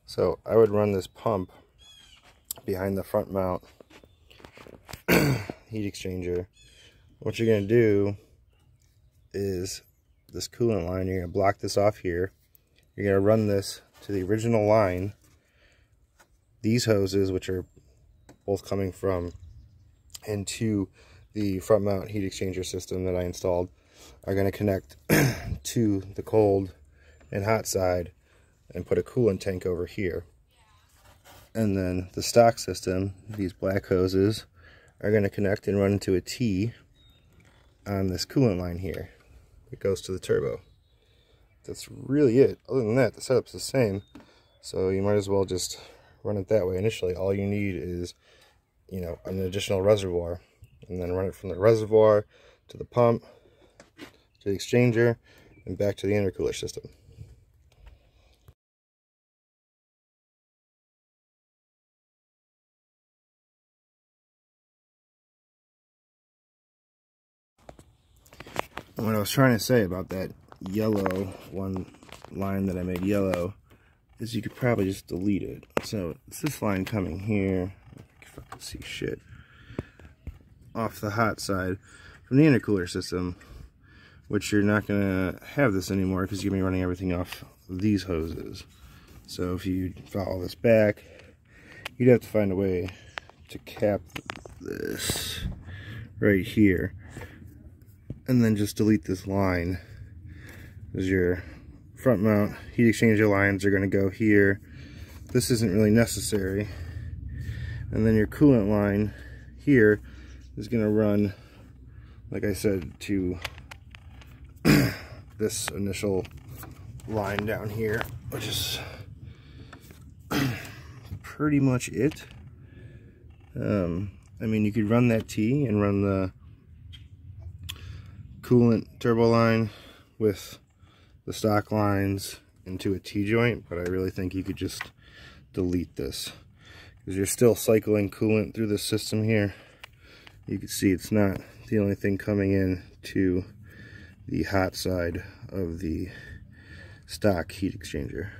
So I would run this pump behind the front mount heat exchanger. What you're going to do is this coolant line, you're going to block this off here. You're going to run this to the original line. These hoses, which are both coming from into the front mount heat exchanger system that I installed, are going to connect to the cold and hot side and put a coolant tank over here. And then the stock system, these black hoses, are going to connect and run into a T on this coolant line here. It goes to the turbo. That's really it. Other than that, the setup's the same, so you might as well just run it that way initially. All you need is, you know, an additional reservoir, and then run it from the reservoir to the pump, to the exchanger, and back to the intercooler system. And what I was trying to say about that yellow one line that I made yellow is you could probably just delete it. So it's this line coming here, if I can see shit, off the hot side from the intercooler system, which you're not going to have this anymore because you're going to be running everything off these hoses. So if you follow this back, you'd have to find a way to cap this right here, and then just delete this line, because your front mount heat exchanger lines are going to go here. This isn't really necessary. And then your coolant line here is going to run, like I said, to this initial line down here, which is pretty much it. I mean, you could run that T and run the coolant turbo line with the stock lines into a T-joint, but I really think you could just delete this, because you're still cycling coolant through the system here. You can see it's not the only thing coming in to the hot side of the stock heat exchanger.